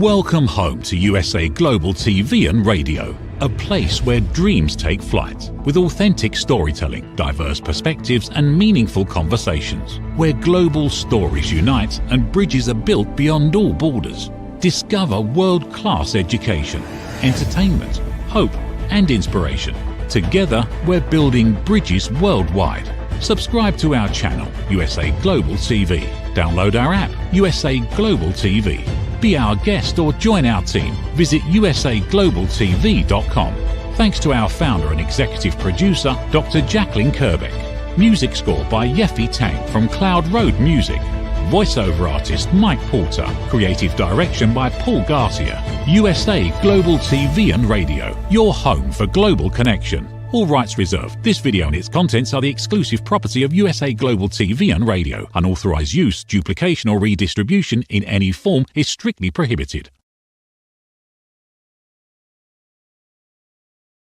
Welcome home to USA Global TV and Radio, a place where dreams take flight, with authentic storytelling, diverse perspectives and meaningful conversations, where global stories unite and bridges are built beyond all borders. Discover world-class education, entertainment, hope and inspiration. Together, we're building bridges worldwide. Subscribe to our channel, USA Global TV. Download our app, USA Global TV. Be our guest or join our team. Visit usaglobaltv.com. Thanks to our founder and executive producer, Dr. Jacalyn Kerbeck. Music score by Yeffy Tang from Cloud Road Music. Voiceover artist Mike Porter. Creative direction by Paul Garcia. USA Global TV and Radio. Your home for global connection. All rights reserved. This video and its contents are the exclusive property of USA Global TV and Radio. Unauthorized use, duplication or redistribution in any form is strictly prohibited.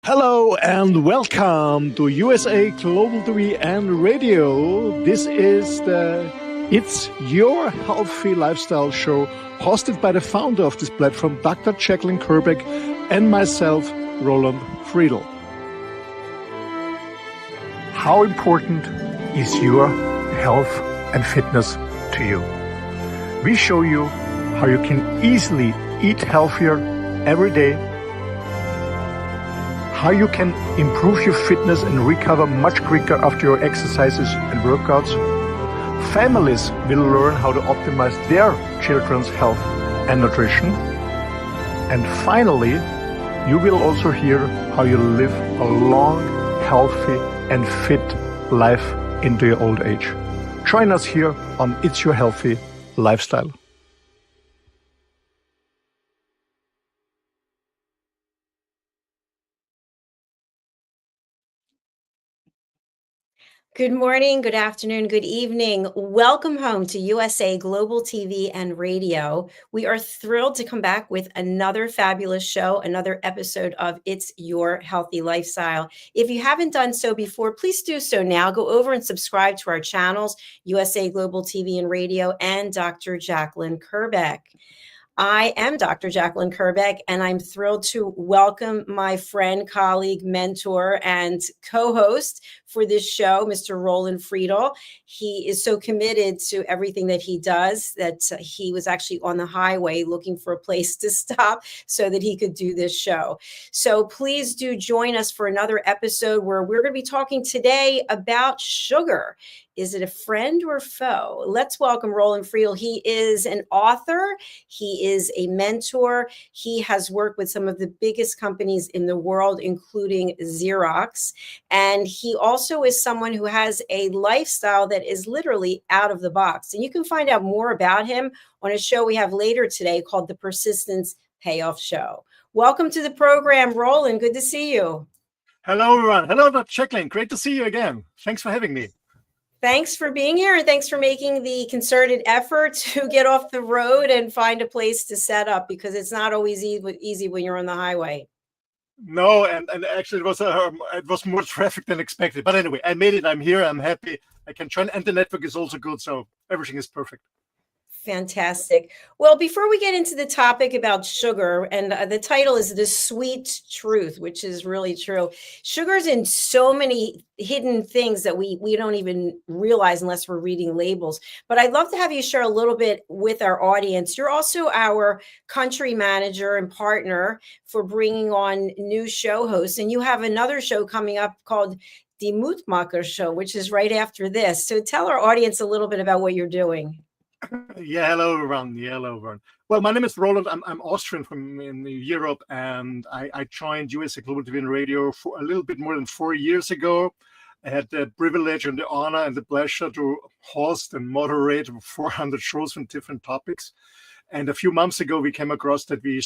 Hello and welcome to USA Global TV and Radio. This is It's Your Healthy Lifestyle show, hosted by the founder of this platform, Dr. Jacalyn Kerbeck, and myself, Roland Friedl. How important is your health and fitness to you? We show you how you can easily eat healthier every day, how you can improve your fitness and recover much quicker after your exercises and workouts. Families will learn how to optimize their children's health and nutrition. And finally, you will also hear how you live a long, healthy and fit life into your old age. Join us here on It's Your Healthy Lifestyle. Good morning, good afternoon, good evening. Welcome home to USA Global TV and Radio. We are thrilled to come back with another fabulous show, another episode of It's Your Healthy Lifestyle. If you haven't done so before, please do so now. Go over and subscribe to our channels, USA Global TV and Radio and Dr. Jacalyn Kerbeck. I am Dr. Jacalyn Kerbeck, and I'm thrilled to welcome my friend, colleague, mentor, and co-host for this show, Mr. Roland Friedl. He is so committed to everything that he does that he was actually on the highway looking for a place to stop so that he could do this show. So please do join us for another episode where we're going to be talking today about sugar. Is it a friend or foe? Let's welcome Roland Friedl. He is an author. He is a mentor. He has worked with some of the biggest companies in the world, including Xerox. And he also is someone who has a lifestyle that is literally out of the box. And you can find out more about him on a show we have later today called The Persistence Payoff Show. Welcome to the program, Roland. Good to see you. Hello, everyone. Hello, Dr. Jacalyn. Great to see you again. Thanks for having me. Thanks for being here, and thanks for making the concerted effort to get off the road and find a place to set up, because it's not always easy when you're on the highway. No, and actually it was more traffic than expected. But anyway, I made it. I'm here. I'm happy. I can join, and the network is also good, so everything is perfect. Fantastic. Well, before we get into the topic about sugar, and the title is The Sweet Truth, which is really true. Sugar's in so many hidden things that we don't even realize unless we're reading labels. But I'd love to have you share a little bit with our audience. You're also our country manager and partner for bringing on new show hosts. And you have another show coming up called The Mutmacher Show, which is right after this. So tell our audience a little bit about what you're doing. Yeah, hello, everyone. Yeah, hello, everyone. Well, my name is Roland. I'm Austrian from in Europe, and I joined USA Global TV and Radio for a little bit more than 4 years ago. I had the privilege and the honor and the pleasure to host and moderate 400 shows on different topics. And a few months ago, we came across that we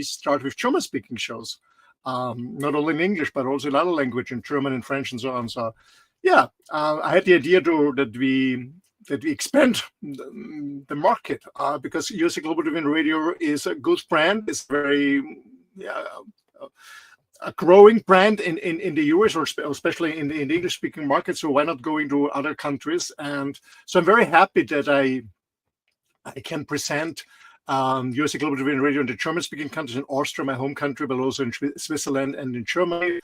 start with German-speaking shows, not only in English, but also in other language, in German and French and so on. So, yeah, I had the idea that we expand the market because USA Global TV and Radio is a good brand. It's very a growing brand in the US, or especially in the English-speaking market. So why not go into other countries? And so I'm very happy that I can present USA Global TV and Radio in the German-speaking countries, in Austria, my home country, but also in Switzerland and in Germany.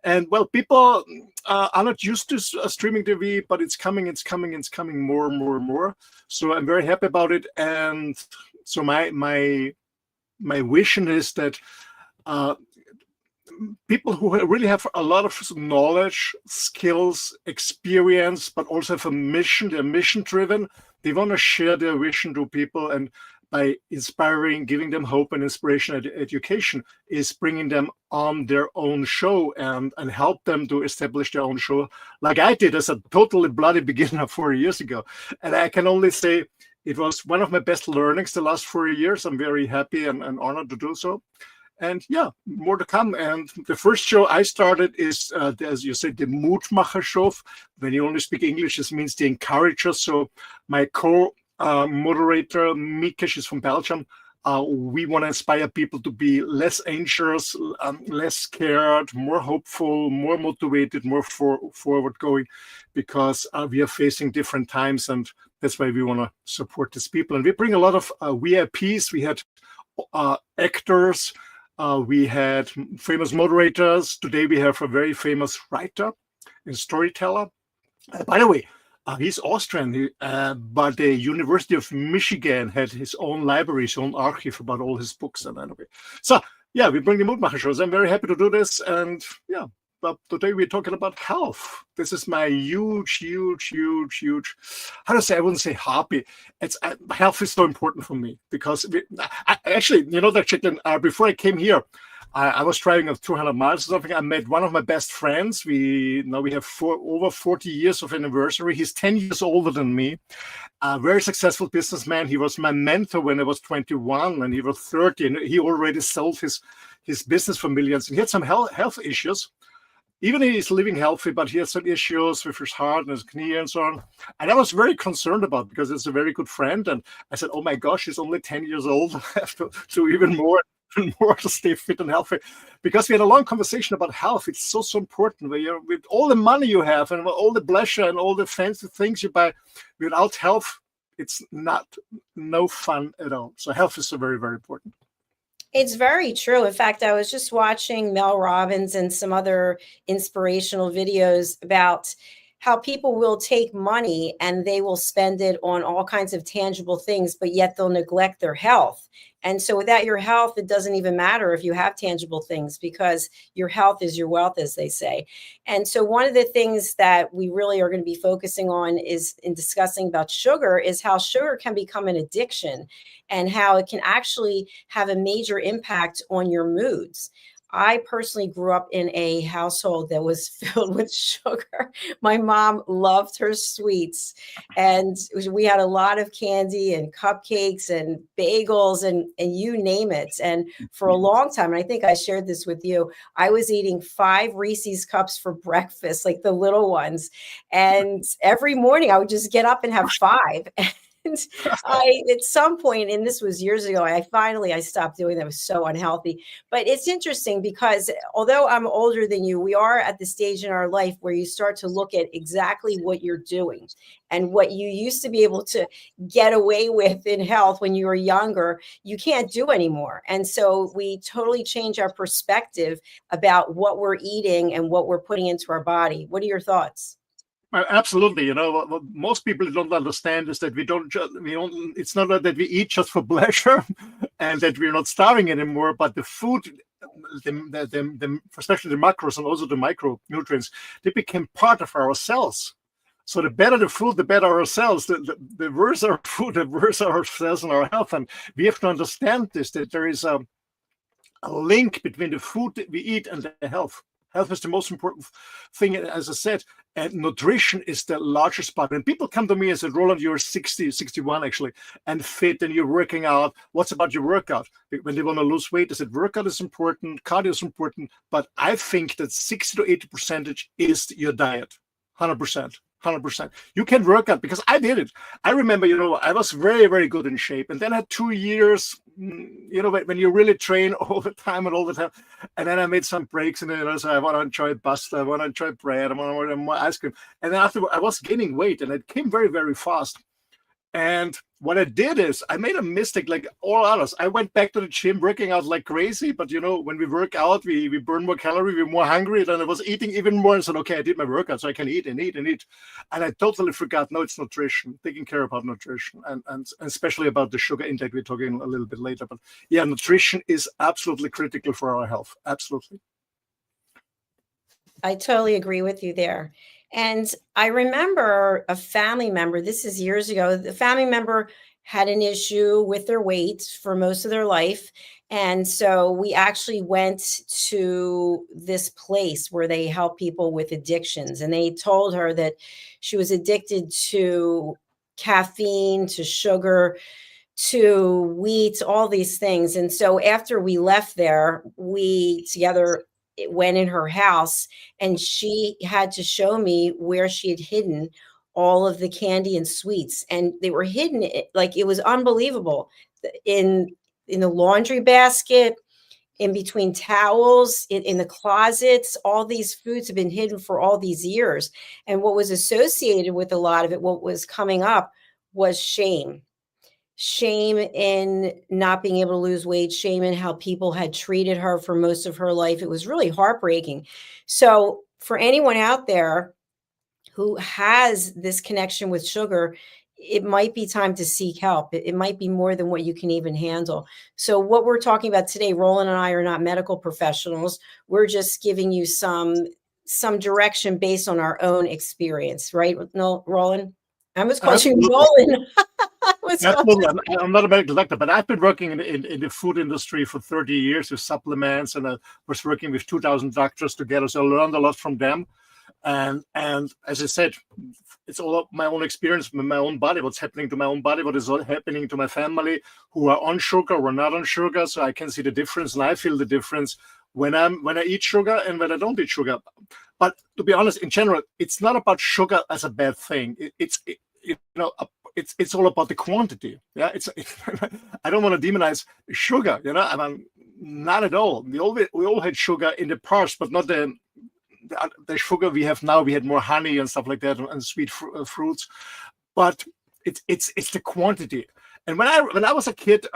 And well, people are not used to streaming TV, but it's coming more and more and more. So I'm very happy about it. And so my vision is that people who really have a lot of knowledge, skills, experience, but also have a mission, they're mission driven. They want to share their vision to people, and by inspiring, giving them hope and inspiration and education, is bringing them on their own show and help them to establish their own show, like I did as a totally bloody beginner 4 years ago. And I can only say it was one of my best learnings the last 4 years. I'm very happy and honored to do so. And yeah, more to come. And the first show I started is, as you said, the Mutmacher show. When you only speak English, this means the encourager. So my co-moderator, Mika, she's from Belgium. We want to inspire people to be less anxious, less scared, more hopeful, more motivated, more forward going, because we are facing different times. And that's why we want to support these people. And we bring a lot of VIPs. We had actors. We had famous moderators. Today we have a very famous writer and storyteller. By the way, he's Austrian, but the University of Michigan had his own library, his own archive about all his books. And anyway, so yeah, we bring the Mutmacher shows. I'm very happy to do this. And yeah, but today we're talking about health. This is my huge, how to say, I wouldn't say hobby. It's health is so important for me, because actually, you know that, Jacalyn, before I came here, I was driving of 200 miles or something. I met one of my best friends. We have over 40 years of anniversary. He's 10 years older than me. A very successful businessman. He was my mentor when I was 21 and he was 30. And he already sold his business for millions. And he had some health issues. Even he's living healthy, but he had some issues with his heart and his knee and so on. And I was very concerned about, because it's a very good friend. And I said, oh my gosh, he's only 10 years old. I have to do even more to stay fit and healthy. Because we had a long conversation about health. It's so important. With all the money you have and all the pleasure and all the fancy things you buy, without health, it's no fun at all. So health is so very, very important. It's very true. In fact, I was just watching Mel Robbins and some other inspirational videos about how people will take money and they will spend it on all kinds of tangible things, but yet they'll neglect their health. And so without your health, it doesn't even matter if you have tangible things, because your health is your wealth, as they say. And so one of the things that we really are going to be focusing on is in discussing about sugar, is how sugar can become an addiction and how it can actually have a major impact on your moods. I personally grew up in a household that was filled with sugar. My mom loved her sweets, and we had a lot of candy and cupcakes and bagels and you name it. And for a long time, and I think I shared this with you, I was eating 5 Reese's cups for breakfast, like the little ones. And every morning I would just get up and have 5. And at some point, and this was years ago, I stopped doing that. It was so unhealthy. But it's interesting because although I'm older than you, we are at the stage in our life where you start to look at exactly what you're doing, and what you used to be able to get away with in health when you were younger, you can't do anymore. And so we totally change our perspective about what we're eating and what we're putting into our body. What are your thoughts? Absolutely. What most people don't understand is that it's not that we eat just for pleasure and that we're not starving anymore, but the food, especially the macros and also the micronutrients, they became part of our cells. So the better the food, the better our cells. The worse our food, the worse our cells and our health. And we have to understand this, that there is a link between the food that we eat and the health. Health is the most important thing, as I said, and nutrition is the largest part. When people come to me and say, Roland, you're 60, 61 actually, and fit, and you're working out, what's about your workout? When they want to lose weight, I said, workout is important, cardio is important, but I think that 60 to 80% is your diet, 100%. 100%. You can work out, because I did it. I remember, I was very, very good in shape. And then I had 2 years, when you really train all the time. And then I made some breaks, and so I want to enjoy pasta, I want to enjoy bread, I want more ice cream. And then after I was gaining weight, and it came very, very fast. And what I did is I made a mistake like all others. I went back to the gym working out like crazy, but when we work out, we burn more calories, we're more hungry. Then I was eating even more and said, okay, I did my workout, so I can eat and eat and eat. And I totally forgot, no, it's nutrition, taking care about nutrition and especially about the sugar intake. We're talking a little bit later, but yeah, nutrition is absolutely critical for our health. Absolutely. I totally agree with you there. And I remember a family member, this is years ago, the family member had an issue with their weight for most of their life. And so we actually went to this place where they help people with addictions. And they told her that she was addicted to caffeine, to sugar, to wheat, all these things. And so after we left there, we together went in her house, and she had to show me where she had hidden all of the candy and sweets, and they were hidden like it was unbelievable, in the laundry basket, in between towels, in the closets. All these foods have been hidden for all these years, and what was associated with a lot of it, what was coming up, was shame in not being able to lose weight, shame in how people had treated her for most of her life. It was really heartbreaking. So for anyone out there who has this connection with sugar, it might be time to seek help. It might be more than what you can even handle. So what we're talking about today, Roland and I are not medical professionals. We're just giving you some direction based on our own experience, right? No, Roland? I was calling you Roland. Absolutely. I'm not a medical doctor, but I've been working in the food industry for 30 years with supplements, and I was working with 2,000 doctors together, so I learned a lot from them. And as I said, it's all of my own experience with my own body, what's happening to my own body, what is happening to my family who are on sugar or not on sugar. So I can see the difference, and I feel the difference when I eat sugar and when I don't eat sugar. But to be honest, in general, it's not about sugar as a bad thing. It's all about the quantity. Yeah, I don't want to demonize sugar. I mean, not at all. We all had sugar in the past, but not the sugar we have now. We had more honey and stuff like that, and sweet fruits. But it's the quantity. And when I was a kid,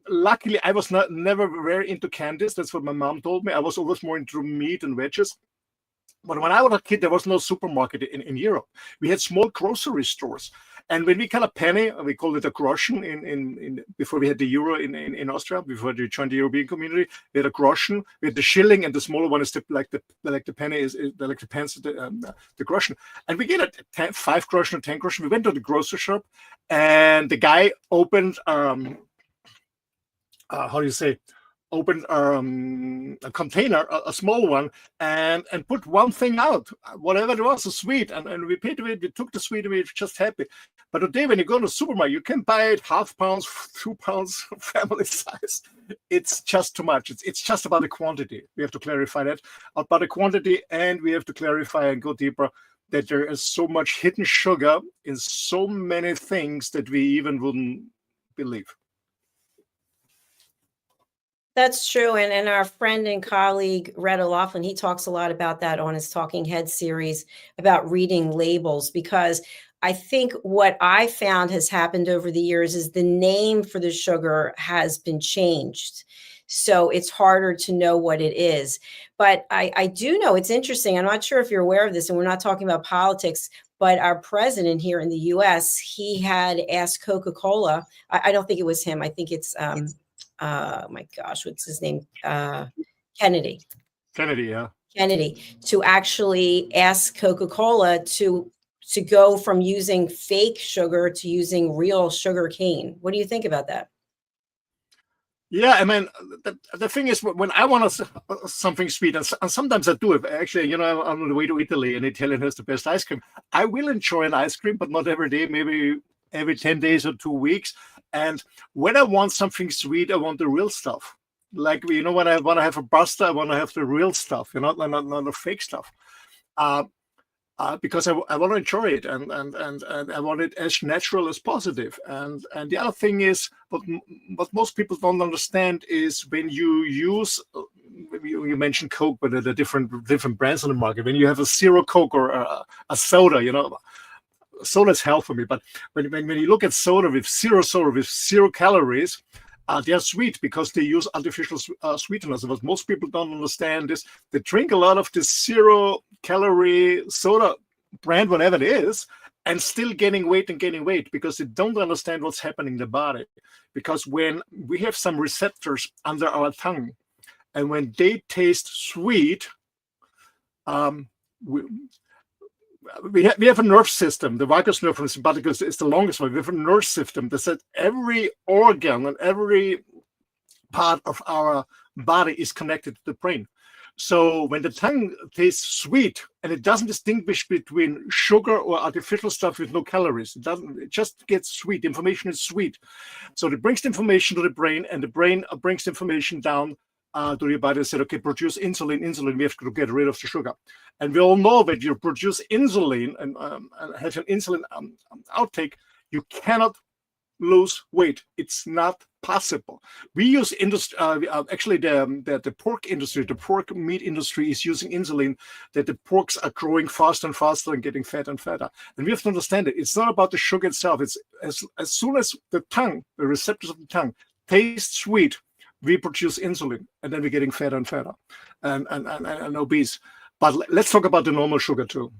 luckily I was never very into candies. That's what my mom told me. I was always more into meat and veggies. But when I was a kid, there was no supermarket in Europe. We had small grocery stores. And when we got a penny, we called it a groschen in before we had the euro in Austria, before we joined the European community, we had a groschen, we had the shilling, and the smaller one is like the penny is like the pence, the groschen. And we get a 5 groschen or 10 groschen. We went to the grocery shop, and the guy opened opened a container, a small one, and put one thing out, whatever it was, a sweet, and we paid it. We took the sweet, and we were just happy. But today, when you go to the supermarket, you can buy it ½ pound, 2 pounds, family size. It's just too much. It's just about the quantity. We have to clarify that about the quantity, and we have to clarify and go deeper that there is so much hidden sugar in so many things that we even wouldn't believe. That's true. And our friend and colleague, Retta Laughlin, he talks a lot about that on his Talking Head series about reading labels, because I think what I found has happened over the years is the name for the sugar has been changed. So it's harder to know what it is. But I do know it's interesting. I'm not sure if you're aware of this, and we're not talking about politics, but our president here in the US, he had asked Coca-Cola. I don't think it was him. I think it's my gosh, what's his name? Kennedy. Yeah. Kennedy, to actually ask Coca-Cola to go from using fake sugar to using real sugar cane. What do you think about that? Yeah, I mean, the thing is, when I want something sweet, and sometimes I do it. Actually, I'm on the way to Italy, and Italian has the best ice cream. I will enjoy an ice cream, but not every day, maybe every 10 days or 2 weeks. And when I want something sweet, I want the real stuff. Like, when I want to have a pasta, I want to have the real stuff, not the fake stuff. Because I want to enjoy it, and I want it as natural as possible. And the other thing is, what most people don't understand is when you use, you mentioned Coke, but there are different brands on the market. When you have a zero Coke or a soda, soda is hell for me. But when you look at soda with zero calories, they're sweet because they use artificial sweeteners. What most people don't understand is they drink a lot of this 0-calorie soda brand, whatever it is, and still gaining weight because they don't understand what's happening in the body. Because when we have some receptors under our tongue, and when they taste sweet, we have a nerve system. The vagus nerve from the sympathicus is the longest one. We have a nerve system that says every organ and every part of our body is connected to the brain. So when the tongue tastes sweet and it doesn't distinguish between sugar or artificial stuff with no calories, it just gets sweet. The information is sweet. So it brings the information to the brain, and the brain brings the information down to your body and said, okay, produce insulin, we have to get rid of the sugar. And we all know that you produce insulin and have an insulin outtake, you cannot lose weight. It's not possible. We use actually the pork industry, the pork meat industry is using insulin, that the porks are growing faster and faster and getting fatter and fatter. And we have to understand it. It's not about the sugar itself. It's as soon as the receptors of the tongue taste sweet, we produce insulin, and then we're getting fatter and fatter and obese. But let's talk about the normal sugar too.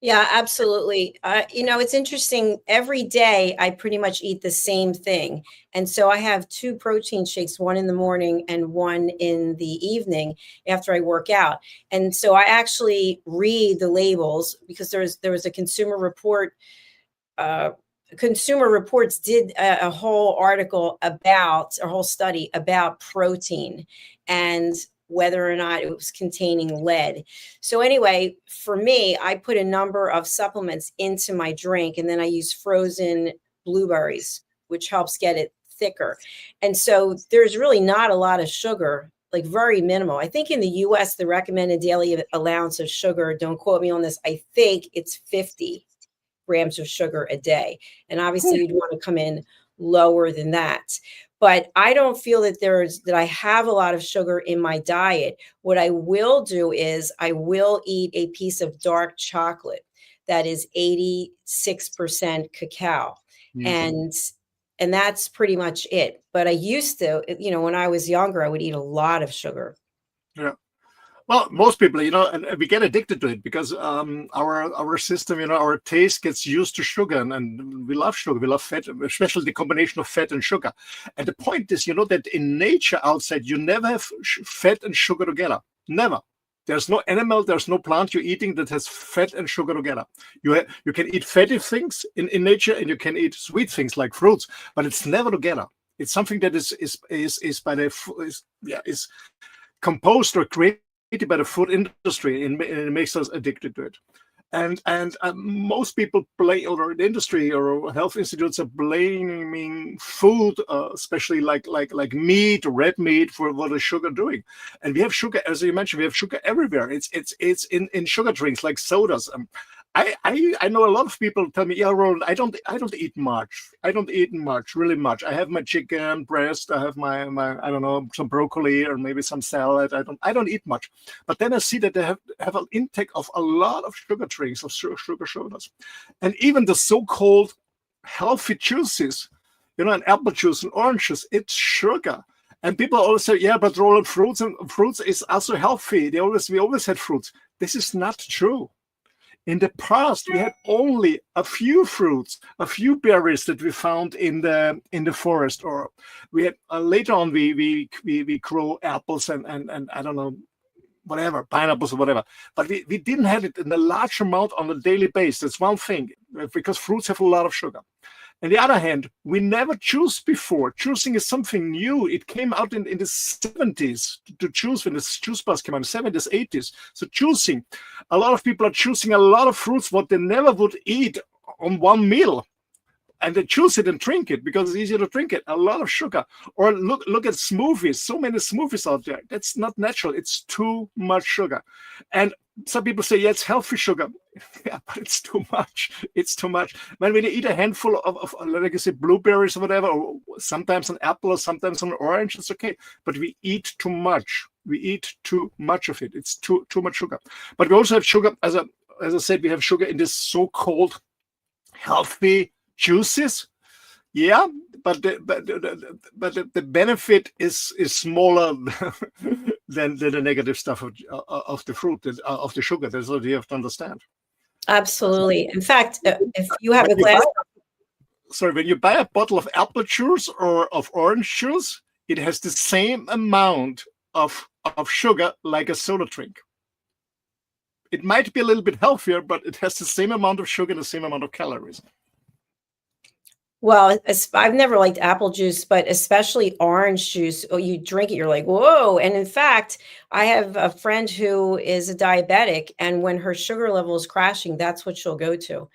Yeah, absolutely. It's interesting. Every day I pretty much eat the same thing. And so I have 2 protein shakes, one in the morning and one in the evening after I work out. And so I actually read the labels because there was a Consumer Reports did a whole study about protein and whether or not it was containing lead. So anyway, for me, I put a number of supplements into my drink, and then I use frozen blueberries, which helps get it thicker. And so there's really not a lot of sugar, like very minimal. I think in the US, the recommended daily allowance of sugar, don't quote me on this, I think it's 50 grams of sugar a day. And obviously you'd want to come in lower than that. But I don't feel that I have a lot of sugar in my diet. What I will do is I will eat a piece of dark chocolate that is 86% cacao. Mm-hmm. And that's pretty much it. But I used to, when I was younger, I would eat a lot of sugar. Yeah. Well, most people, and we get addicted to it because our system, our taste gets used to sugar, and we love sugar. We love fat, especially the combination of fat and sugar. And the point is, that in nature outside, you never have fat and sugar together. Never. There's no animal, there's no plant you're eating that has fat and sugar together. You can eat fatty things in nature, and you can eat sweet things like fruits, but it's never together. It's something that is composed or created by the food industry, and it makes us addicted to it. And most people or the industry or health institutes are blaming food, especially like meat, red meat, for what is sugar doing. And we have sugar, as you mentioned, we have sugar everywhere. It's in sugar drinks like sodas. I know a lot of people tell me, yeah, Roland, I don't eat much. I don't eat really much. I have my chicken breast. I have my I don't know, some broccoli or maybe some salad. I don't eat much. But then I see that they have an intake of a lot of sugar drinks, of sugar sodas, and even the so-called healthy juices, and apple juice and orange juice, it's sugar. And people always say, yeah, but Roland, fruits is also healthy. We always had fruits. This is not true. In the past, we had only a few fruits, a few berries that we found in the forest, or we had later on we grow apples and I don't know, whatever, pineapples or whatever. But we didn't have it in a large amount on a daily basis. That's one thing, because fruits have a lot of sugar. On the other hand, we never juiced before. Juicing is something new. It came out in the 70s to juice, when the juice bars came out in the 70s, 80s. So juicing, a lot of people are juicing a lot of fruits, what they never would eat on one meal. And they juice it and drink it because it's easier to drink it. A lot of sugar. Or look at smoothies. So many smoothies out there. That's not natural. It's too much sugar. And some people say, yeah, it's healthy sugar. Yeah, but it's too much. It's too much. When you eat a handful of like I say, blueberries or whatever, or sometimes an apple or sometimes an orange, it's okay. But we eat too much. We eat too much of it. It's too much sugar. But we also have sugar as a as I said, we have sugar in this so-called healthy juices. Yeah, but the benefit is smaller than the negative stuff of the fruit, of the sugar. That's what you have to understand. Absolutely. In fact, if you have When a glass, when you buy a bottle of apple juice or of orange juice, it has the same amount of sugar like a soda drink. It might be a little bit healthier, but it has the same amount of sugar and the same amount of calories. well, I've never liked apple juice, but especially orange juice. Oh, you drink it, you're like, whoa. And in fact, I have a friend who is a diabetic, and when her sugar level is crashing, that's what she'll go to.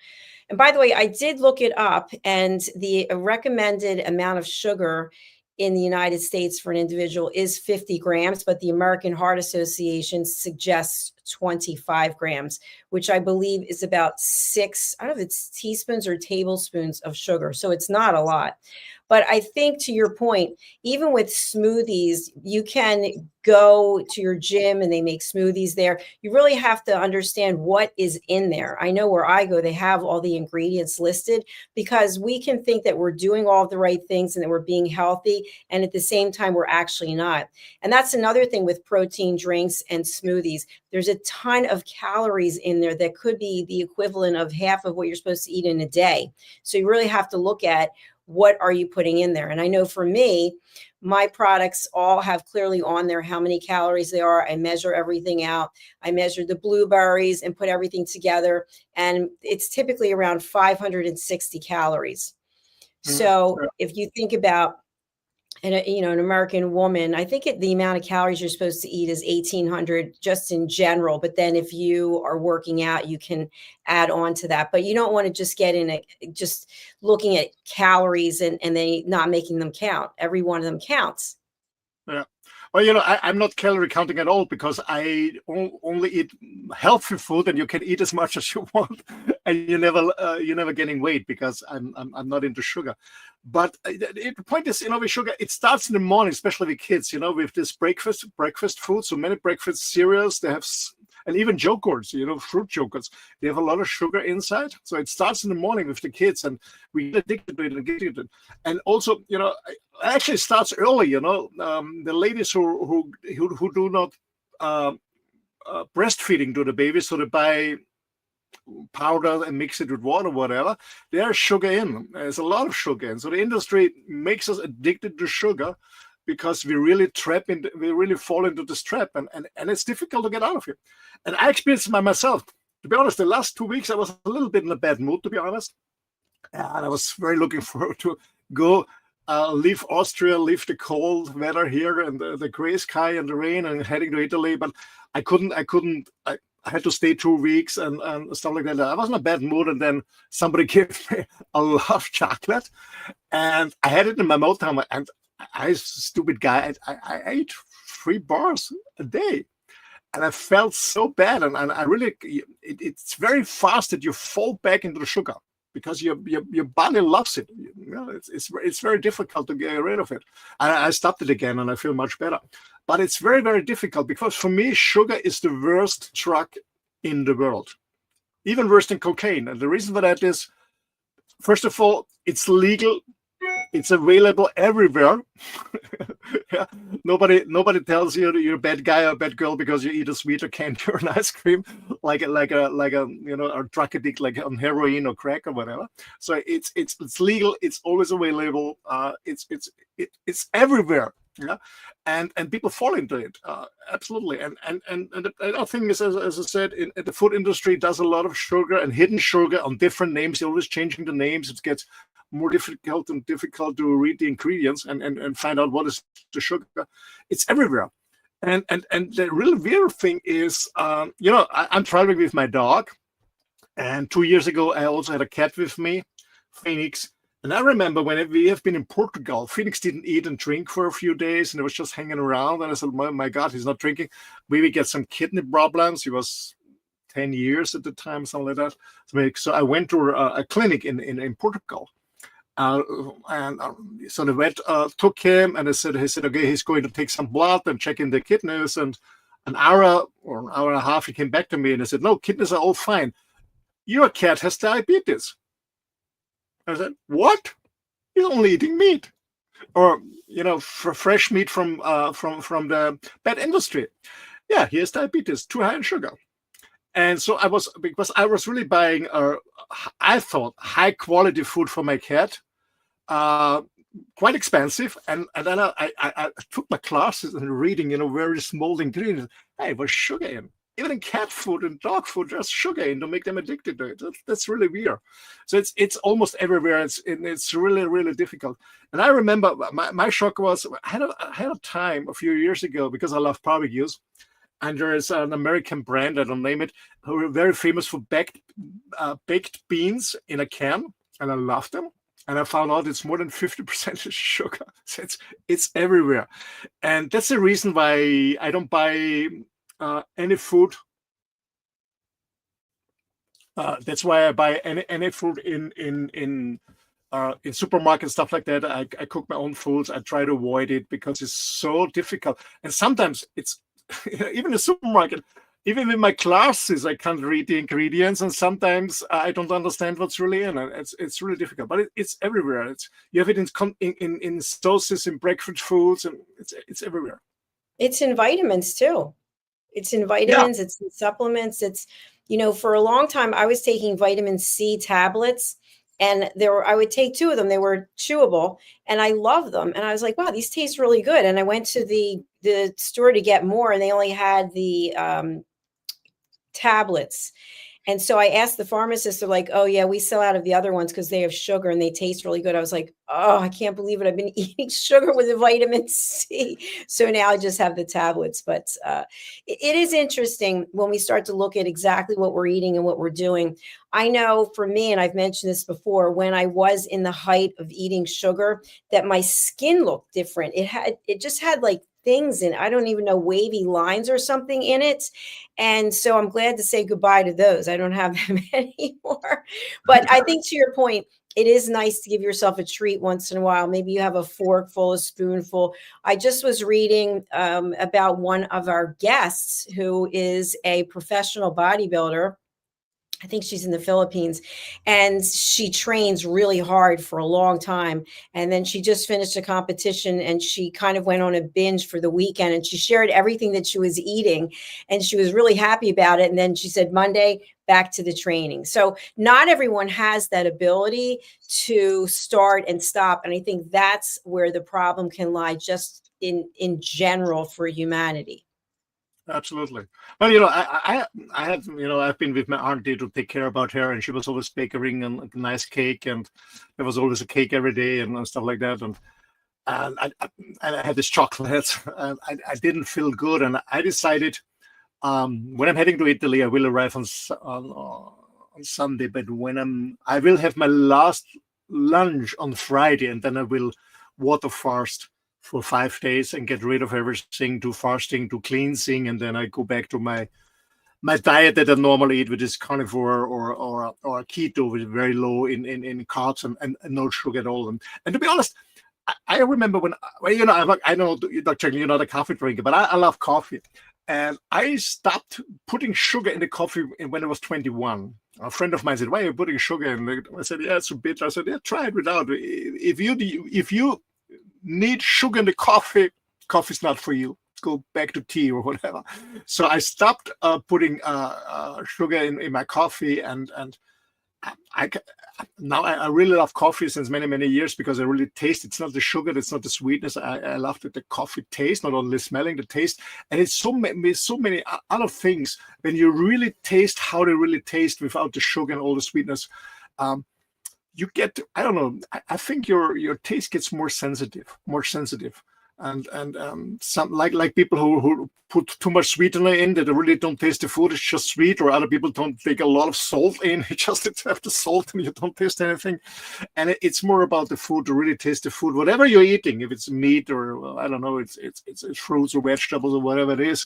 And by the way, I did look it up, and the recommended amount of sugar in the United States for an individual is 50 grams, but the American Heart Association suggests 25 grams, which I believe is about 6, I don't know if it's teaspoons or tablespoons of sugar. So it's not a lot. But I think, to your point, even with smoothies, you can go to your gym and they make smoothies there. You really have to understand what is in there. I know where I go, they have all the ingredients listed, because we can think that we're doing all the right things and that we're being healthy, and at the same time, we're actually not. And that's another thing with protein drinks and smoothies. There's a ton of calories in there that could be the equivalent of half of what you're supposed to eat in a day. So you really have to look at, what are you putting in there? And I know for me, my products all have clearly on there how many calories they are. I measure everything out. I measure the blueberries and put everything together. And it's typically around 560 calories. So if you think about an American woman, I think the amount of calories you're supposed to eat is 1,800 just in general. But then if you are working out, you can add on to that. But you don't want to just get in just looking at calories and then not making them count. Every one of them counts. Yeah. Well, I'm not calorie counting at all, because I only eat healthy food, and you can eat as much as you want, and you're never getting weight, because I'm not into sugar. But the point is, with sugar, it starts in the morning, especially with kids. With this breakfast food. So many breakfast cereals they have, and even yogurts, fruit yogurts, they have a lot of sugar inside. So it starts in the morning with the kids, and we get addicted to it. And also, it actually starts early. The ladies who do not breastfeeding to the baby, so they buy powder and mix it with water, whatever. There's sugar in. There's a lot of sugar in. So the industry makes us addicted to sugar, because we really fall into this trap, and it's difficult to get out of it. And I experienced it by myself. To be honest, the last 2 weeks I was a little bit in a bad mood, to be honest, and I was very looking forward to go leave Austria, leave the cold weather here and the gray sky and the rain, and heading to Italy. But I couldn't. I had to stay 2 weeks and stuff like that. I was in a bad mood, and then somebody gave me a lot of chocolate, and I had it in my mouth, and I, stupid guy, I ate 3 bars a day, and I felt so bad. And I really, it's very fast that you fall back into the sugar, because your body loves it. It's very difficult to get rid of it. I stopped it again, and I feel much better. But it's very, very difficult, because for me, sugar is the worst drug in the world, even worse than cocaine. And the reason for that is, first of all, it's legal. It's available everywhere. Yeah. Nobody tells you that you're a bad guy or a bad girl because you eat a sweet or candy or an ice cream, like a a drug addict, like on heroin or crack or whatever. So it's legal. It's always available. It's everywhere. Yeah, and people fall into it, absolutely. And the other thing is, as I said, the food industry does a lot of sugar and hidden sugar on different names. They're always changing the names. It gets more difficult to read the ingredients and find out what is the sugar. It's everywhere. And the real weird thing is, I'm traveling with my dog, and 2 years ago I also had a cat with me, Phoenix. And I remember when we have been in Portugal, Phoenix didn't eat and drink for a few days, and it was just hanging around. And I said, my God, he's not drinking. Maybe get some kidney problems. He was 10 years at the time, something like that. So I went to a clinic in Portugal. So the vet took him, and he said, okay, he's going to take some blood and check in the kidneys. And an hour or an hour and a half, he came back to me and he said, "No, kidneys are all fine. Your cat has diabetes." I said, "What? He's only eating meat, or fresh meat from the pet industry. Yeah, he has diabetes, too high in sugar." And so because I was really buying, I thought, high quality food for my cat, quite expensive. And then I took my classes and reading, very small ingredients. Hey, there's sugar in. Even in cat food and dog food, there's sugar in to make them addicted to it. That's really weird. So it's almost everywhere. It's really, really difficult. And I remember my shock was, I had a time a few years ago, because I love barbecues. And there is an American brand, I don't name it, who are very famous for baked beans in a can. And I love them. And I found out it's more than 50% sugar. So it's everywhere. And that's the reason why I don't buy any food. That's why I buy any food in supermarkets, stuff like that. I cook my own foods. I try to avoid it because it's so difficult. And sometimes it's even the supermarket. Even in my classes, I can't read the ingredients, and sometimes I don't understand what's really in it. It's really difficult, but it's everywhere. You have it in sauces, in breakfast foods, and it's everywhere. It's in vitamins too. It's in vitamins. Yeah. It's in supplements. It's for a long time I was taking vitamin C tablets, and I would take 2 of them. They were chewable, and I love them. And I was like, wow, these taste really good. And I went to the store to get more, and they only had the tablets. And so I asked the pharmacist, they're like, "Oh yeah, we sell out of the other ones because they have sugar and they taste really good." I was like, "Oh, I can't believe it. I've been eating sugar with a vitamin C." So now I just have the tablets. But it is interesting when we start to look at exactly what we're eating and what we're doing. I know for me, and I've mentioned this before, when I was in the height of eating sugar, that my skin looked different. It just had like things in, I don't even know, wavy lines or something in it. And so I'm glad to say goodbye to those. I don't have them anymore. But I think to your point, it is nice to give yourself a treat once in a while. Maybe you have a forkful, a spoonful. I just was reading about one of our guests who is a professional bodybuilder. I think she's in the Philippines, and she trains really hard for a long time. And then she just finished a competition, and she kind of went on a binge for the weekend, and she shared everything that she was eating, and she was really happy about it. And then she said, Monday, back to the training. So not everyone has that ability to start and stop. And I think that's where the problem can lie, just in general for humanity. Absolutely. Well, I had, I've been with my auntie to take care about her, and she was always baking a nice cake, and there was always a cake every day and stuff like that. And I had this chocolate, and I didn't feel good, and I decided when I'm heading to Italy, I will arrive on Sunday, but I will have my last lunch on Friday, and then I will water fast for 5 days and get rid of everything, do fasting, do cleansing, and then I go back to my diet that I normally eat, which is carnivore or keto, with very low in carbs and no sugar at all. And to be honest, I remember when I know, Dr. Jacalyn, you're not a coffee drinker, but I love coffee, and I stopped putting sugar in the coffee when I was 21. A friend of mine said, "Why are you putting sugar in?" I said, "Yeah, it's a bit." I said, "Yeah, try it without. If you need sugar in the coffee's not for you. Go back to tea or whatever." So I stopped putting sugar in my coffee, and now I really love coffee since many years, because I really taste. It's not the sugar, it's not the sweetness. I love the coffee taste, not only smelling the taste, and it's so many other things when you really taste how they really taste without the sugar and all the sweetness. You get, I don't know, I think your taste gets more sensitive, and some like people who put too much sweetener in, that really don't taste the food. It's just sweet. Or other people don't take a lot of salt in. You just have the salt and you don't taste anything. And it's more about the food, to really taste the food, whatever you're eating. If it's meat or, well, I don't know, it's fruits or vegetables or whatever it is.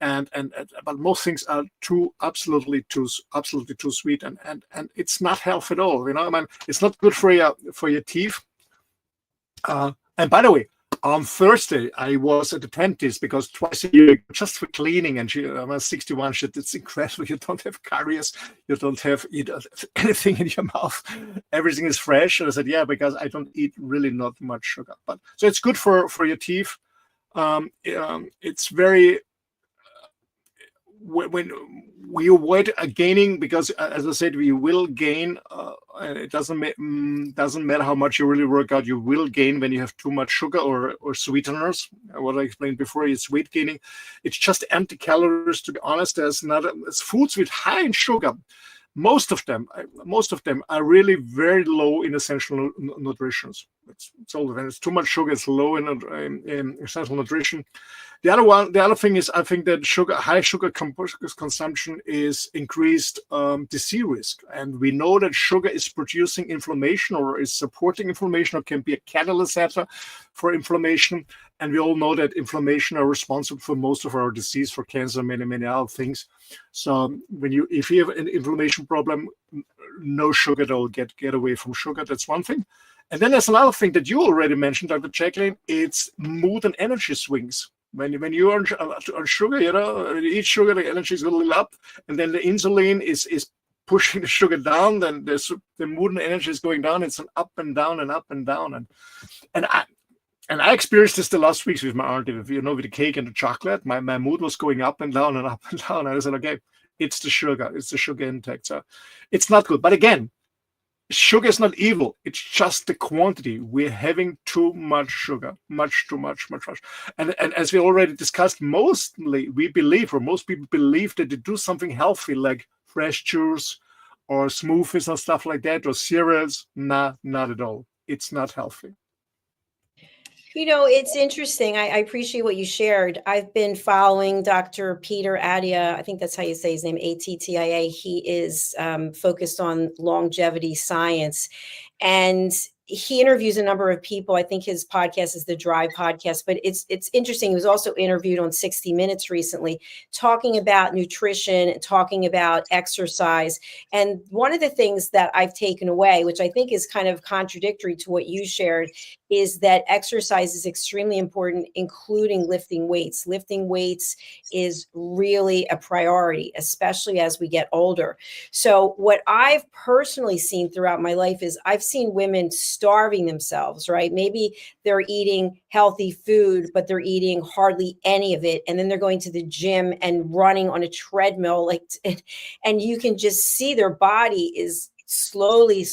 But most things are absolutely too sweet, and it's not healthy at all. I mean, it's not good for your teeth. And by the way, On Thursday, I was at the dentist because twice a year, just for cleaning, and I'm 61. It's incredible. You don't have caries, you don't have anything in your mouth. Everything is fresh. And I said, yeah, because I don't eat really not much sugar. But so it's good for your teeth. It's very when we avoid gaining, because as I said, we will gain. And it doesn't matter how much you really work out. You will gain when you have too much sugar or sweeteners. What I explained before is weight gaining. It's just empty calories. To be honest, it's foods with high in sugar. Most of them are really very low in essential nutrition. It's all when it's too much sugar, it's low in essential nutrition. The other thing is, I think that high sugar consumption is increased disease risk, and we know that sugar is producing inflammation or is supporting inflammation or can be a catalyst for inflammation. And we all know that inflammation are responsible for most of our disease, for cancer, many other things. So if you have an inflammation problem, no sugar at all. Get away from sugar. That's one thing. And then there's another thing that you already mentioned, Dr. Jacalyn. It's mood and energy swings. When you are on sugar, you eat sugar, the energy is a little up, and then the insulin is pushing the sugar down. Then the mood and energy is going down. It's an up and down and up and down. And I experienced this the last weeks with my auntie, with the cake and the chocolate. My mood was going up and down and up and down. And I said, okay, it's the sugar intake. So it's not good. But again, sugar is not evil. It's just the quantity. We're having too much sugar, much too much. And as we already discussed, most people believe that to do something healthy, like fresh juice or smoothies and stuff like that, or cereals, not at all. It's not healthy. It's interesting. I appreciate what you shared. I've been following Dr. Peter Attia. I think that's how you say his name, Attia. He is focused on longevity science, and he interviews a number of people. I think his podcast is the Drive podcast, but it's interesting. He was also interviewed on 60 Minutes recently, talking about nutrition, talking about exercise. And one of the things that I've taken away, which I think is kind of contradictory to what you shared, is that exercise is extremely important, including lifting weights. Lifting weights is really a priority, especially as we get older. So what I've personally seen throughout my life is I've seen women starving themselves, right? Maybe they're eating healthy food, but they're eating hardly any of it. And then they're going to the gym and running on a treadmill, and you can just see their body is slowly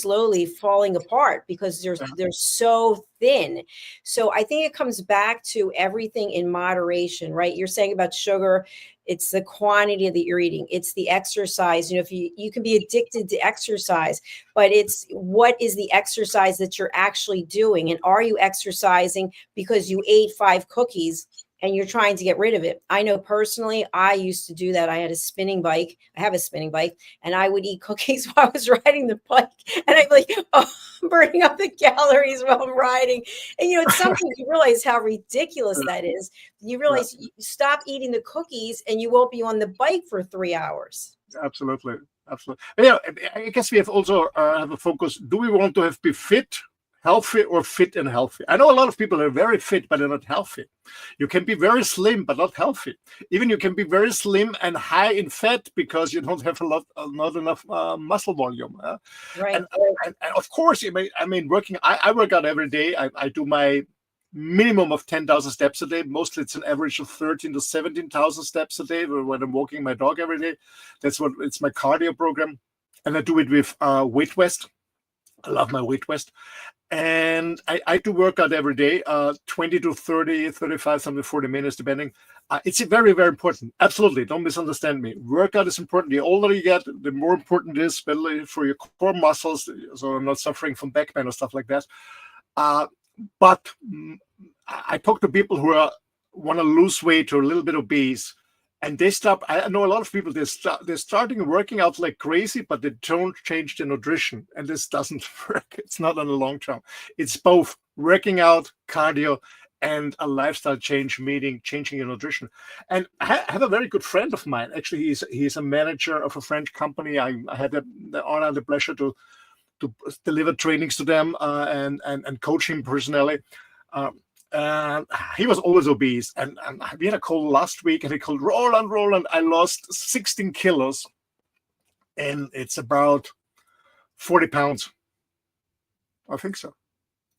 falling apart because they're so thin. So I think it comes back to everything in moderation, right? You're saying about sugar, it's the quantity that you're eating, it's the exercise. If you can be addicted to exercise, but it's what is the exercise that you're actually doing, and are you exercising because you ate 5 cookies and you're trying to get rid of it? I know personally, I used to do that. I have a spinning bike, and I would eat cookies while I was riding the bike. And I'd be like, I'm burning up the calories while I'm riding. And, it's something you realize how ridiculous that is. You realize you stop eating the cookies and you won't be on the bike for 3 hours. Absolutely. I guess we have also have a focus. Do we want to be fit, healthy, or fit and healthy? I know a lot of people are very fit, but they're not healthy. You can be very slim, but not healthy. Even you can be very slim and high in fat because you don't have not enough muscle volume. Right. And of course, I work out every day. I do my minimum of 10,000 steps a day. Mostly it's an average of 13 to 17,000 steps a day when I'm walking my dog every day. It's my cardio program. And I do it with Weight West. I love my Weight West. And I do workout every day, 20 to 30, 35, something 40 minutes, depending. It's very, very important. Absolutely. Don't misunderstand me. Workout is important. The older you get, the more important it is, especially for your core muscles. So I'm not suffering from back pain or stuff like that. But I talk to people who want to lose weight or a little bit obese. And they stop. I know a lot of people, they're starting working out like crazy, but they don't change their nutrition. And this doesn't work. It's not on the long term. It's both working out, cardio, and a lifestyle change, meaning changing your nutrition. And I have a very good friend of mine. Actually, he's a manager of a French company. I had the honor and the pleasure to deliver trainings to them and coach him personally. he was always obese. And we had a call last week, and he called, Roland, I lost 16 kilos. And it's about 40 pounds. I think so.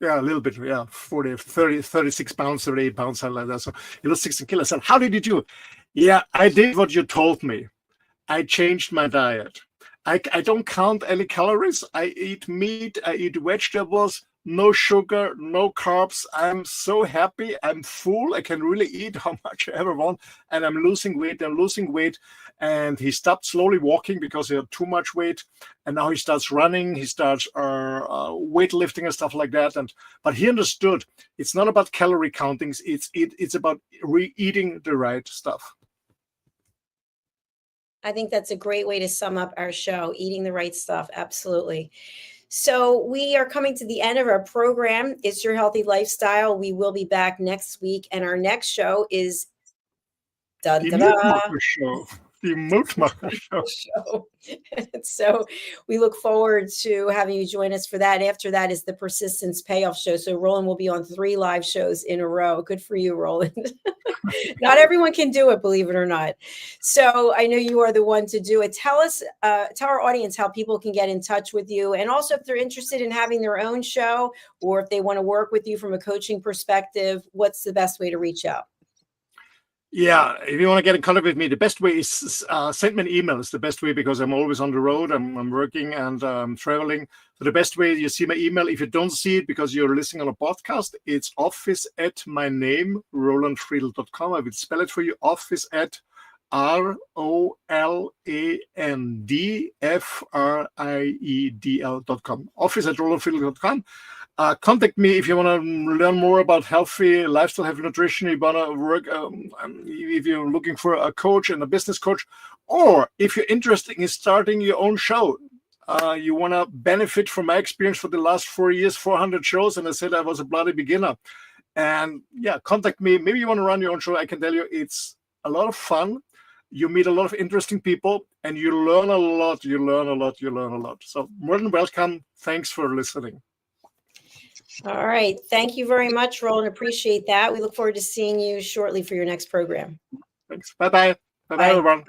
Yeah, a little bit. Yeah, 40, 30, 36 pounds, 38 pounds, something like that. So he lost 16 kilos. I said, how did you do? Yeah, I did what you told me. I changed my diet. I don't count any calories. I eat meat. I eat vegetables. No sugar, no carbs. I'm so happy. I'm full. I can really eat how much I ever want. And I'm losing weight. And he stopped slowly walking because he had too much weight. And now he starts running. He starts weightlifting and stuff like that. But he understood it's not about calorie countings. It's about eating the right stuff. I think that's a great way to sum up our show, eating the right stuff. Absolutely. So we are coming to the end of our program. It's Your Healthy Lifestyle. We will be back next week. And our next show is The Mutmacher Show. The Mutmacher Show. So we look forward to having you join us for that. After that is the Persistence Payoff Show. So Roland will be on 3 live shows in a row. Good for you, Roland. Not everyone can do it, believe it or not. So I know you are the one to do it. Tell our audience how people can get in touch with you. And also if they're interested in having their own show, or if they want to work with you from a coaching perspective, what's the best way to reach out? Yeah, if you want to get in contact with me, the best way is send me an email. It's the best way because I'm always on the road. I'm working and traveling. So the best way, you see my email. If you don't see it because you're listening on a podcast, it's office@myname, rolandfriedl.com. I will spell it for you. office@ROLANDFRIEDL.com. office@rolandfriedl.com. Contact me if you want to learn more about healthy lifestyle, healthy nutrition. You want to work, if you're looking for a coach and a business coach, or if you're interested in starting your own show, you want to benefit from my experience for the last 4 years, 400 shows. And I said I was a bloody beginner. And yeah, contact me. Maybe you want to run your own show. I can tell you it's a lot of fun. You meet a lot of interesting people and you learn a lot. So more than welcome. Thanks for listening. All right. Thank you very much, Roland. Appreciate that. We look forward to seeing you shortly for your next program. Thanks. Bye-bye. Bye-bye, everyone.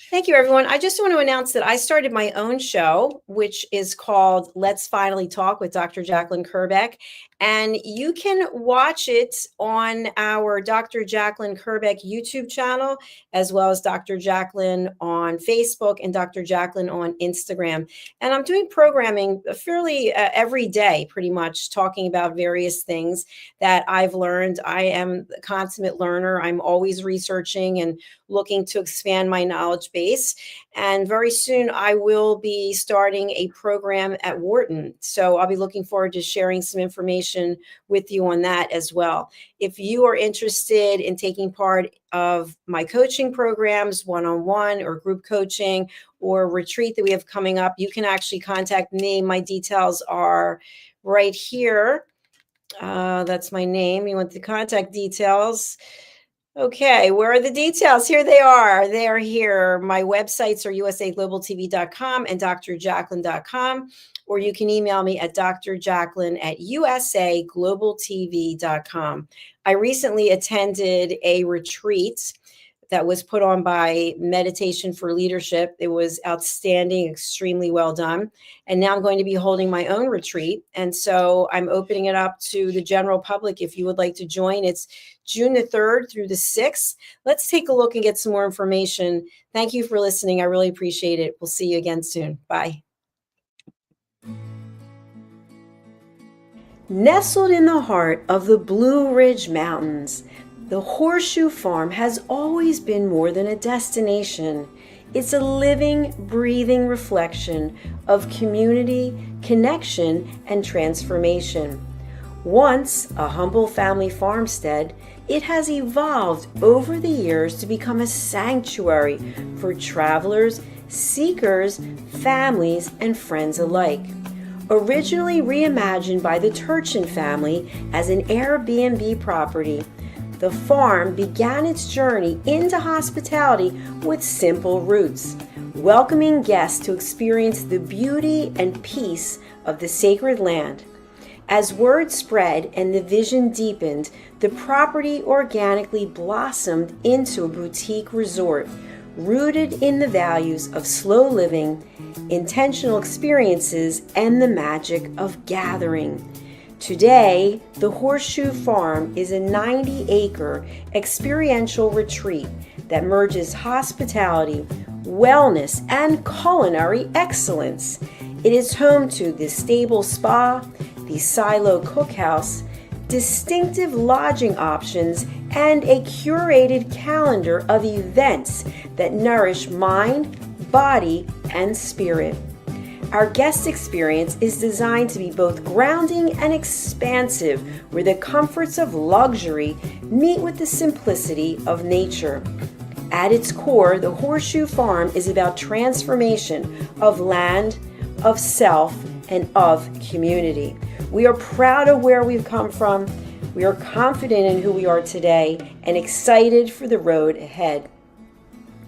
Thank you, everyone. I just want to announce that I started my own show, which is called Let's Finally Talk with Dr. Jacalyn Kerbeck. And you can watch it on our Dr. Jacalyn Kerbeck YouTube channel, as well as Dr. Jacalyn on Facebook and Dr. Jacalyn on Instagram. And I'm doing programming fairly every day, pretty much talking about various things that I've learned. I am a consummate learner. I'm always researching and looking to expand my knowledge base. And very soon I will be starting a program at Wharton. So I'll be looking forward to sharing some information with you on that as well. If you are interested in taking part of my coaching programs, one-on-one or group coaching or retreat that we have coming up, you can actually contact me. My details are right here. That's my name. You want the contact details? Okay, where are the details? Here they are. They are here. My websites are usaglobaltv.com and drjacalyn.com, or you can email me at drjacalyn@usaglobaltv.com. I recently attended a retreat that was put on by Meditation for Leadership. It was outstanding, extremely well done. And now I'm going to be holding my own retreat. And so I'm opening it up to the general public if you would like to join. It's June the 3rd through the 6th. Let's take a look and get some more information. Thank you for listening. I really appreciate it. We'll see you again soon. Bye. Nestled in the heart of the Blue Ridge Mountains, the Horseshoe Farm has always been more than a destination. It's a living, breathing reflection of community, connection, and transformation. Once a humble family farmstead, it has evolved over the years to become a sanctuary for travelers, seekers, families, and friends alike. Originally reimagined by the Turchin family as an Airbnb property, the farm began its journey into hospitality with simple roots, welcoming guests to experience the beauty and peace of the sacred land. As word spread and the vision deepened, the property organically blossomed into a boutique resort rooted in the values of slow living, intentional experiences, and the magic of gathering. Today, the Horseshoe Farm is a 90-acre experiential retreat that merges hospitality, wellness, and culinary excellence. It is home to the stable spa, the silo cookhouse, distinctive lodging options, and a curated calendar of events that nourish mind, body, and spirit. Our guest experience is designed to be both grounding and expansive, where the comforts of luxury meet with the simplicity of nature. At its core, the Horseshoe Farm is about transformation of land, of self, and of community. We are proud of where we've come from. We are confident in who we are today and excited for the road ahead.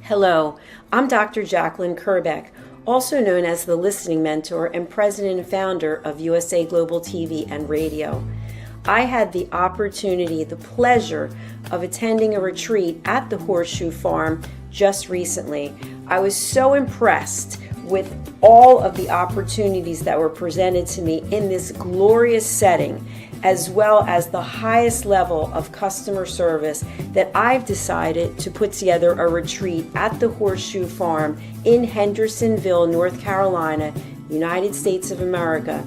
Hello, I'm Dr. Jacalyn Kerbeck, also known as the Listening Mentor and President and Founder of USA Global TV and Radio. I had the opportunity, the pleasure of attending a retreat at the Horseshoe Farm just recently. I was so impressed with all of the opportunities that were presented to me in this glorious setting, as well as the highest level of customer service, that I've decided to put together a retreat at the Horseshoe Farm in Hendersonville, North Carolina, United States of America,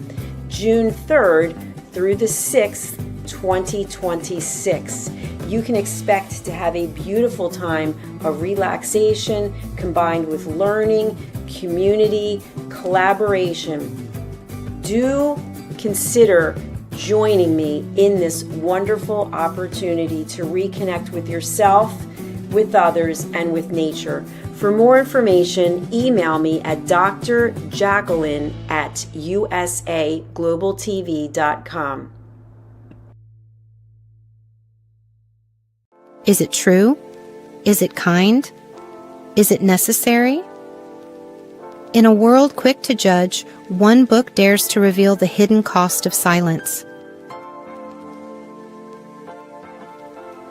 June 3rd through the 6th, 2026. You can expect to have a beautiful time of relaxation combined with learning, community, collaboration. Do consider joining me in this wonderful opportunity to reconnect with yourself, with others, and with nature. For more information, email me at drjacalyn@usaglobaltv.com. Is it true? Is it kind? Is it necessary? In a world quick to judge, one book dares to reveal the hidden cost of silence.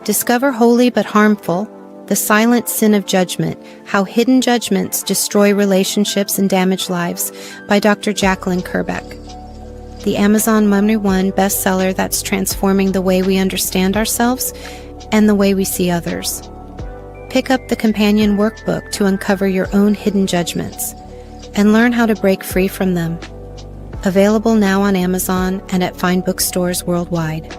Discover Holy but Harmful, The Silent Sin of Judgment, How Hidden Judgments Destroy Relationships and Damage Lives by Dr. Jacalyn Kerbeck. The Amazon #1 bestseller that's transforming the way we understand ourselves and the way we see others. Pick up the companion workbook to uncover your own hidden judgments and learn how to break free from them. Available now on Amazon and at fine bookstores worldwide.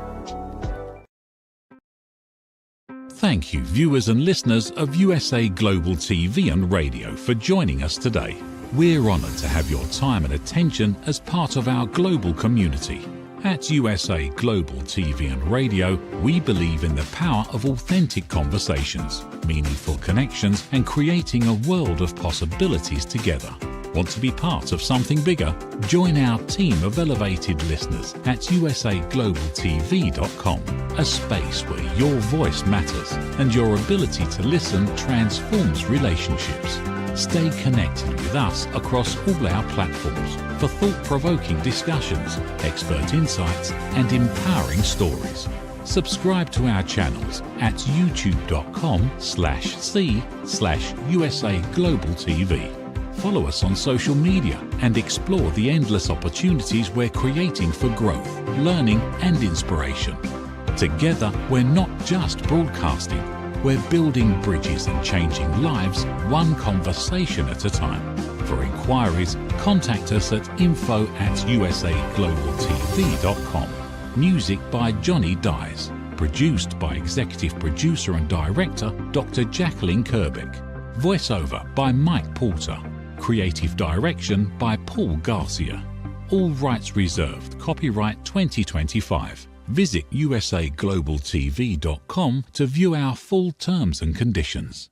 Thank you, viewers and listeners of USA Global TV and Radio, for joining us today. We're honoured to have your time and attention as part of our global community. At USA Global TV and Radio, we believe in the power of authentic conversations, meaningful connections, and creating a world of possibilities together. Want to be part of something bigger? Join our team of elevated listeners at usaglobaltv.com, a space where your voice matters and your ability to listen transforms relationships. Stay connected with us across all our platforms for thought-provoking discussions, expert insights, and empowering stories. Subscribe to our channels at youtube.com/c/USA Global TV. Follow us on social media and explore the endless opportunities we're creating for growth, learning, and inspiration. Together, we're not just broadcasting, we're building bridges and changing lives one conversation at a time. For inquiries, contact us at info@usaglobaltv.com. Music by Johnny Dies. Produced by Executive Producer and Director Dr. Jacalyn Kerbeck. Voiceover by Mike Porter. Creative Direction by Paul Garcia. All rights reserved. Copyright 2025. Visit usaglobaltv.com to view our full terms and conditions.